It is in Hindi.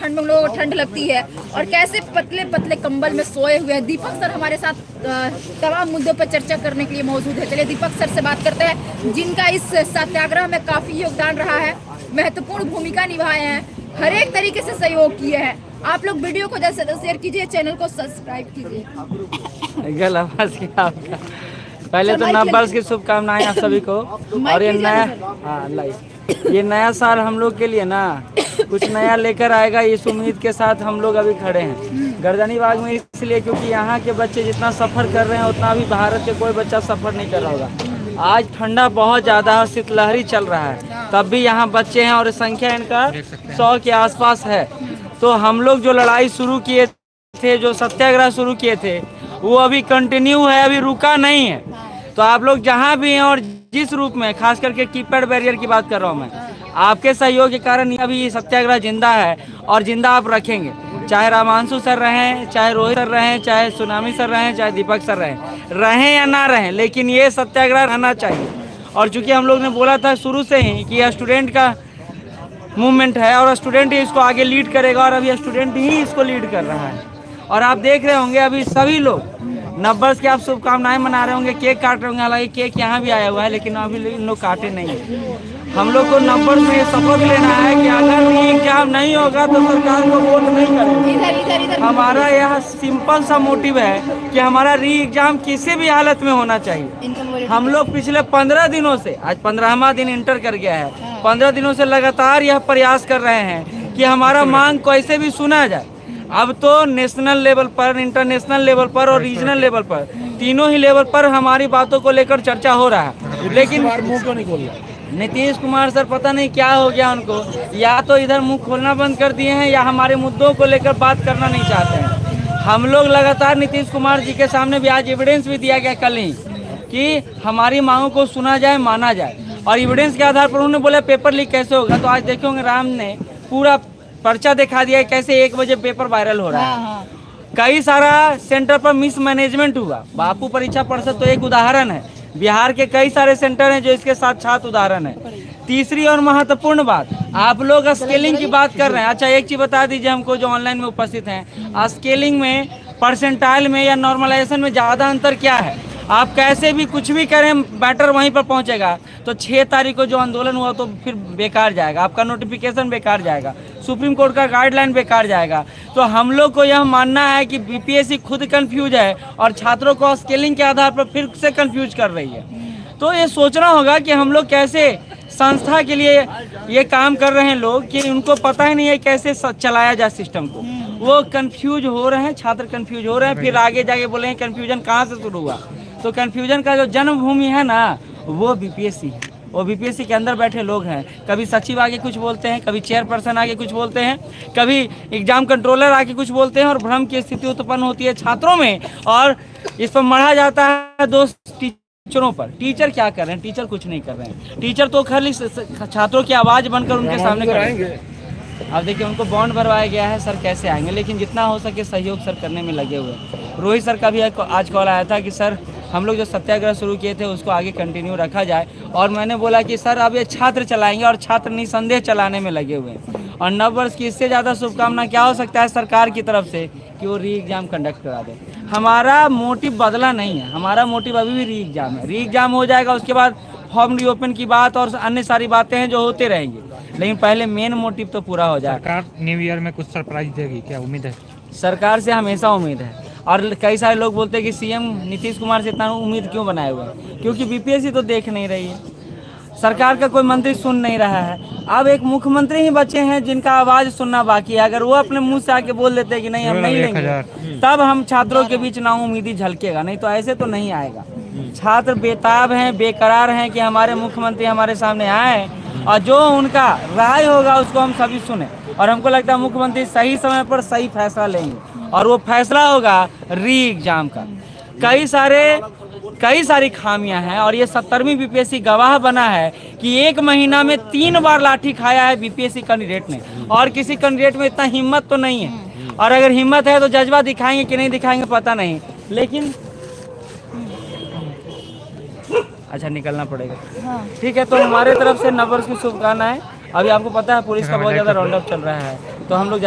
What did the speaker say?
ठंड में हम लोगों को ठंड लगती है और कैसे पतले पतले कंबल में सोए हुए हैं। दीपक सर हमारे साथ तमाम मुद्दों पर चर्चा करने के लिए मौजूद है। चलिए दीपक सर से बात करते हैं, जिनका इस सत्याग्रह में काफी योगदान रहा है, महत्वपूर्ण भूमिका निभाए हैं, हर एक तरीके से सहयोग किए हैं। आप लोग वीडियो को ज्यादा से शेयर कीजिए, चैनल को सब्सक्राइब कीजिए। पहले तो नववर्ष की शुभकामनाएं आप सभी को। और ये नया साल हम लोग के लिए ना कुछ नया लेकर आएगा, इस उम्मीद के साथ हम लोग अभी खड़े हैं गर्दनीबाग में, इसलिए क्योंकि यहाँ के बच्चे जितना सफ़र कर रहे हैं उतना भी भारत के कोई बच्चा सफ़र नहीं कर रहा होगा। आज ठंडा बहुत ज़्यादा है, शीतलहरी चल रहा है, तब भी यहाँ बच्चे हैं और संख्या इनका 100 के आसपास है। तो हम लोग जो लड़ाई शुरू किए थे, जो सत्याग्रह शुरू किए थे, वो अभी कंटिन्यू है, अभी रुका नहीं है। तो आप लोग जहाँ भी हैं और जिस रूप में, खास करके कीपैड बैरियर की बात कर रहा हूँ मैं, आपके सहयोग के कारण अभी ये सत्याग्रह जिंदा है और जिंदा आप रखेंगे। चाहे रामांशु सर रहें, चाहे रोहित सर रहें, चाहे सुनामी सर रहें, चाहे दीपक सर रहें या ना रहें, लेकिन ये सत्याग्रह रहना चाहिए। और चूंकि हम लोग ने बोला था शुरू से ही कि यह स्टूडेंट का मूवमेंट है और स्टूडेंट ही इसको आगे लीड करेगा, और अभी स्टूडेंट ही इसको लीड कर रहा है। और आप देख रहे होंगे अभी सभी लोग नववर्ष की आप शुभकामनाएं मना रहे होंगे, केक काट रहे होंगे। हालांकि केक यहाँ भी आया हुआ है, लेकिन अभी इन लोग काटे नहीं है। हम लोग को नववर्ष में ये शपथ लेना है कि अगर री एग्जाम नहीं होगा तो सरकार को वोट नहीं करेंगे। हमारा यह सिंपल सा मोटिव है कि हमारा री एग्जाम किसी भी हालत में होना चाहिए। हम लोग पिछले 15 दिनों से, आज 15वां दिन इंटर कर गया है, 15 दिनों से लगातार यह प्रयास कर रहे हैं कि हमारा मांग कैसे भी सुना जाए। अब तो नेशनल लेवल पर, इंटरनेशनल लेवल पर और रीजनल लेवल पर, तीनों ही लेवल पर हमारी बातों को लेकर चर्चा हो रहा है। लेकिन मुंह क्यों नहीं खोल रहा? नीतीश कुमार सर पता नहीं क्या हो गया उनको, या तो इधर मुंह खोलना बंद कर दिए हैं या हमारे मुद्दों को लेकर बात करना नहीं चाहते हैं। हम लोग लगातार नीतीश कुमार जी के सामने भी आज एविडेंस भी दिया गया कल ही कि हमारी मांगों को सुना जाए, माना जाए, और एविडेंस के आधार पर उन्होंने बोला पेपर लीक कैसे होगा। तो आज देखोगे राम ने पूरा पर्चा दिखा दिया है कैसे 1 बजे पेपर वायरल हो रहा है। कई सारा सेंटर पर मिसमैनेजमेंट हुआ। बापू परीक्षा परिषद तो एक उदाहरण है, बिहार के कई सारे सेंटर हैं जो इसके साथ साथ उदाहरण है। तीसरी और महत्वपूर्ण बात, आप लोग स्केलिंग की बात कर रहे हैं। अच्छा एक चीज बता दीजिए हमको जो ऑनलाइन में उपस्थित हैं, स्केलिंग में, परसेंटाइल में या नॉर्मलाइजेशन में ज़्यादा अंतर क्या है? आप कैसे भी कुछ भी करें, मैटर वहीं पर पहुंचेगा। तो 6 तारीख को जो आंदोलन हुआ तो फिर बेकार जाएगा, आपका नोटिफिकेशन बेकार जाएगा, सुप्रीम कोर्ट का गाइडलाइन बेकार जाएगा। तो हम लोग को यह मानना है कि बीपीएससी खुद कंफ्यूज है और छात्रों को स्केलिंग के आधार पर फिर से कंफ्यूज कर रही है। तो ये सोचना होगा कि हम लोग कैसे संस्था के लिए ये काम कर रहे हैं लोग, कि उनको पता ही नहीं है कैसे चलाया जाए सिस्टम को। वो कंफ्यूज हो रहे हैं, छात्र कंफ्यूज हो रहे हैं, फिर आगे जाके बोले हैं कंफ्यूजन कहाँ से शुरू हुआ। तो कंफ्यूजन का जो जन्मभूमि है ना, वो बीपीएससी है। वो बीपीएससी के अंदर बैठे लोग हैं। कभी सचिव आगे कुछ बोलते हैं, कभी चेयरपर्सन आगे कुछ बोलते हैं, कभी एग्जाम कंट्रोलर आगे कुछ बोलते हैं, और भ्रम की स्थिति उत्पन्न होती है छात्रों में, और इस पर मढ़ा जाता है दोष टीचरों पर। टीचर क्या कर रहे हैं? टीचर कुछ नहीं कर रहे हैं। टीचर तो खाली छात्रों की आवाज़ बनकर उनके सामने करेंगे। अब देखिए उनको बॉन्ड भरवाया गया है, सर कैसे आएंगे? लेकिन जितना हो सके सहयोग सर करने में लगे हुए। रोहित सर का भी आज कॉल आया था कि सर हम लोग जो सत्याग्रह शुरू किए थे उसको आगे कंटिन्यू रखा जाए, और मैंने बोला कि सर अब ये छात्र चलाएंगे, और छात्र निसंदेह चलाने में लगे हुए हैं। और नववर्ष की इससे ज़्यादा शुभकामना क्या हो सकता है सरकार की तरफ से कि वो री एग्ज़ाम कंडक्ट करा दे। हमारा मोटिव बदला नहीं है, हमारा मोटिव अभी भी री एग्ज़ाम है। री एग्ज़ाम हो जाएगा, उसके बाद फॉर्म रीओपन की बात और अन्य सारी बातें हैं जो होते रहेंगे, लेकिन पहले मेन मोटिव तो पूरा हो जाए। सरकार न्यू ईयर में कुछ सरप्राइज देगी, क्या उम्मीद है? सरकार से हमेशा उम्मीद है, और कई सारे लोग बोलते हैं कि सीएम नीतीश कुमार से इतना उम्मीद क्यों बनाए हुए हैं? क्योंकि बीपीएससी तो देख नहीं रही है, सरकार का कोई मंत्री सुन नहीं रहा है। अब एक मुख्यमंत्री ही बचे हैं जिनका आवाज़ सुनना बाकी है। अगर वो अपने मुंह से आके बोल देते हैं कि नहीं हम नहीं लेंगे, तब हम छात्रों के बीच नाउम्मीदी झलकेगा, नहीं तो ऐसे तो नहीं आएगा। छात्र बेताब हैं, बेकरार हैं कि हमारे मुख्यमंत्री हमारे सामने आए, और जो उनका राय होगा उसको हम सभी सुने। और हमको लगता है मुख्यमंत्री सही समय पर सही फैसला लेंगे, और वो फैसला होगा री एग्जाम का। कई सारी खामियां हैं, और ये 70वीं बीपीएससी गवाह बना है कि 1 महीना में 3 बार लाठी खाया है बीपीएससी कैंडिडेट ने, और किसी कैंडिडेट में इतना हिम्मत तो नहीं है। और अगर हिम्मत है तो जज्बा दिखाएंगे कि नहीं दिखाएंगे पता नहीं, लेकिन अच्छा निकलना पड़ेगा। ठीक है, तो हमारे तरफ से नववर्ष की शुभकामनाएं। अभी आपको पता है पुलिस का बहुत ज़्यादा राउंड अप चल रहा है, तो हम लोग